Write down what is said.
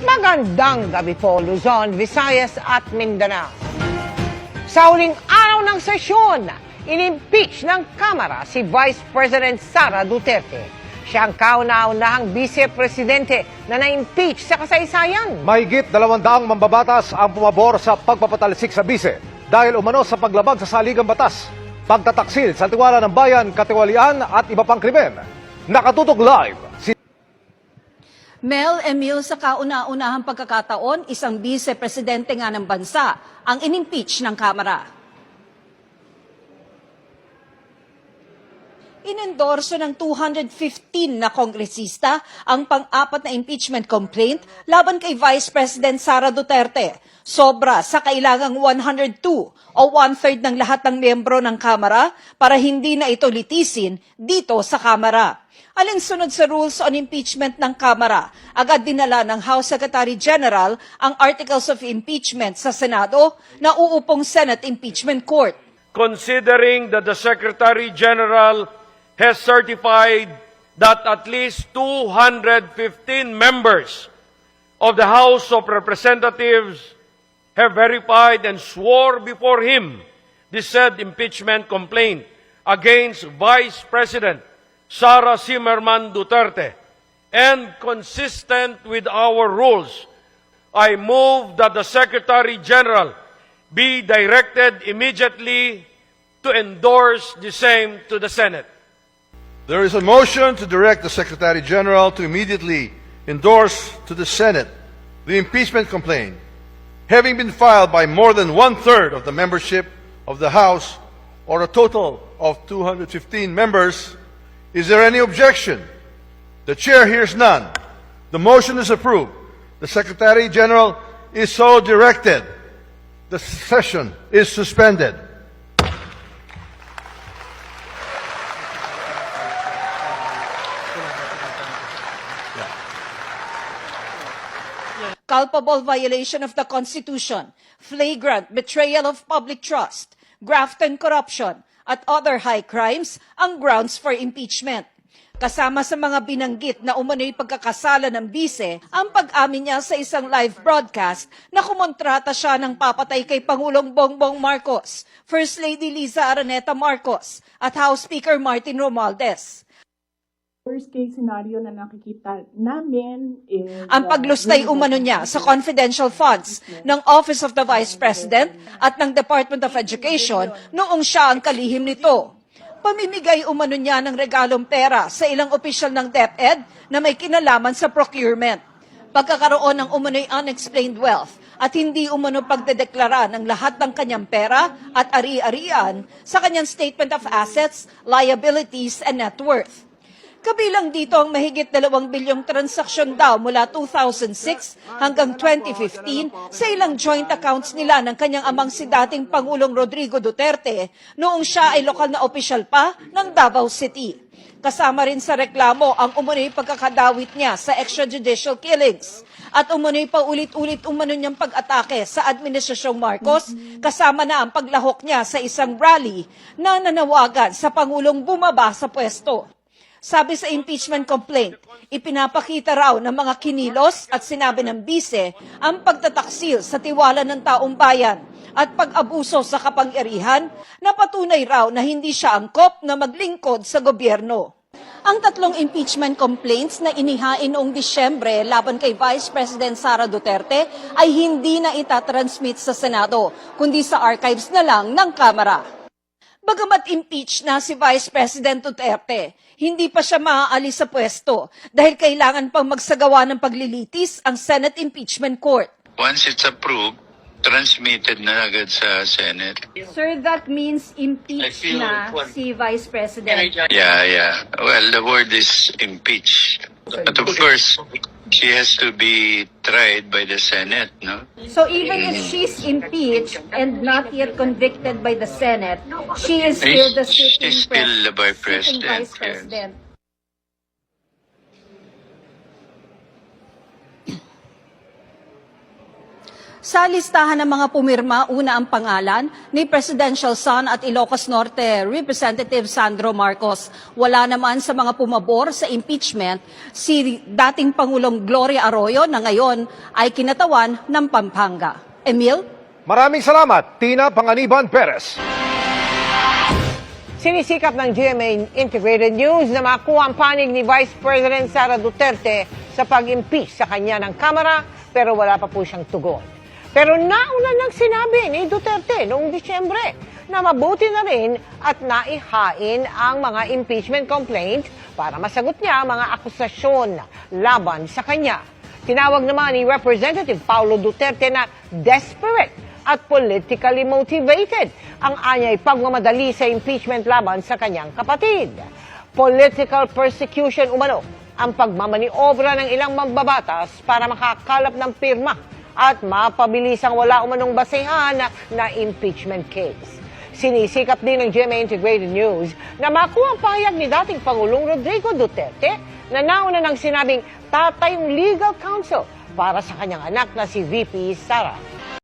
Magandang gabi po, Luzon, Visayas at Mindanao. Sa huling araw ng sesyon, inimpeach ng Kamara si Vice President Sara Duterte. Siya ang kauna-unahang vice-presidente na na-impeach sa kasaysayan. Mahigit 200 mambabatas ang pumabor sa pagpapatalisik sa bise dahil umano sa paglabag sa saligang batas, pagtataksil sa tiwala ng bayan, katiwalian at iba pang krimen. Nakatutok live si Mel Emil, sa kauna-unahang pagkakataon, isang vice-presidente nga ng bansa ang inimpeach ng Kamara. Inendorso ng 215 na kongresista ang pang-apat na impeachment complaint laban kay Vice President Sara Duterte. Sobra sa kailangang 102 o one-third ng lahat ng miyembro ng Kamara para hindi na ito litisin dito sa Kamara. Alinsunod sa rules on impeachment ng Kamara, agad dinala ng House Secretary General ang Articles of Impeachment sa Senado na uupong Senate Impeachment Court. Considering that the Secretary General has certified that at least 215 members of the House of Representatives have verified and swore before him the said impeachment complaint against Vice President Sara Zimmerman Duterte, and consistent with our rules, I move that the Secretary General be directed immediately to endorse the same to the Senate. There is a motion to direct the Secretary General to immediately endorse to the Senate the impeachment complaint, having been filed by more than one-third of the membership of the House, or a total of 215 members. Is there any objection? The Chair hears none. The motion is approved. The Secretary General is so directed. The session is suspended. Culpable violation of the Constitution, flagrant betrayal of public trust, graft and corruption, at other high crimes ang grounds for impeachment. Kasama sa mga binanggit na umano'y pagkakasala ng bise, ang pag-amin niya sa isang live broadcast na kumontrata siya ng papatay kay Pangulong Bongbong Marcos, First Lady Liza Araneta Marcos, at House Speaker Martin Romualdez. Worst case scenario na nakikita namin is Ang paglustay umano niya sa confidential funds ng Office of the Vice President at ng Department of Education noong siya ang kalihim nito. Pamimigay umano niya ng regalong pera sa ilang opisyal ng DepEd na may kinalaman sa procurement. Pagkakaroon ng umano'y unexplained wealth at hindi umano pagdedeklara ng lahat ng kanyang pera at ari-arian sa kanyang Statement of Assets, Liabilities, and Net Worth. Kabilang dito ang mahigit 2 bilyong transaksyon daw mula 2006 hanggang 2015 sa ilang joint accounts nila ng kanyang amang si dating Pangulong Rodrigo Duterte noong siya ay lokal na opisyal pa ng Davao City. Kasama rin sa reklamo ang umunoy pagkakadawit niya sa extrajudicial killings at umunoy pa ulit-ulit umano niyang pag-atake sa Administrasyong Marcos kasama na ang paglahok niya sa isang rally na nanawagan sa Pangulong bumaba sa pwesto. Sabi sa impeachment complaint, ipinapakita raw ng mga kinilos at sinabi ng bise ang pagtataksil sa tiwala ng taong bayan at pag-abuso sa kapangyarihan na patunay raw na hindi siya angkop na maglingkod sa gobyerno. Ang tatlong impeachment complaints na inihain noong Disyembre laban kay Vice President Sara Duterte ay hindi na itatransmit sa Senado, kundi sa archives na lang ng Kamara. Bagamat impeach na si Vice President Duterte, hindi pa siya maaalis sa pwesto dahil kailangan pang magsagawa ng paglilitis ang Senate Impeachment Court. Once it's approved, transmitted na agad sa Senate. Sir, that means impeach na si Vice President. Yeah. Well, the word is impeach. But of course, she has to be tried by the Senate, no? So even if she's impeached and not yet convicted by the Senate, she is still the She's still the Vice sitting President. Vice President. Sa listahan ng mga pumirma, una ang pangalan ni Presidential Son at Ilocos Norte Representative Sandro Marcos. Wala naman sa mga pumabor sa impeachment si dating Pangulong Gloria Arroyo na ngayon ay kinatawan ng Pampanga. Emil? Maraming salamat, Tina Panganiban Perez. Sinisikap ng GMA Integrated News na makuha ang panig ni Vice President Sara Duterte sa pag-impeach sa kanya ng Kamara, pero wala pa po siyang tugon. Pero nauna nang sinabi ni Duterte noong Disyembre na mabuti na rin at naihain ang mga impeachment complaints para masagot niya ang mga akusasyon laban sa kanya. Tinawag naman ni Representative Paulo Duterte na desperate at politically motivated ang anyay pagmamadali sa impeachment laban sa kanyang kapatid. Political persecution umano ang pagmamaniobra ng ilang mambabatas para makakalap ng pirma at mapabilisang wala umanong basehan na impeachment case. Sinisikap din ng GMA Integrated News na makuha ang pahayag ni dating Pangulong Rodrigo Duterte na nauna nang sinabing tatay yung legal counsel para sa kanyang anak na si VP Sara.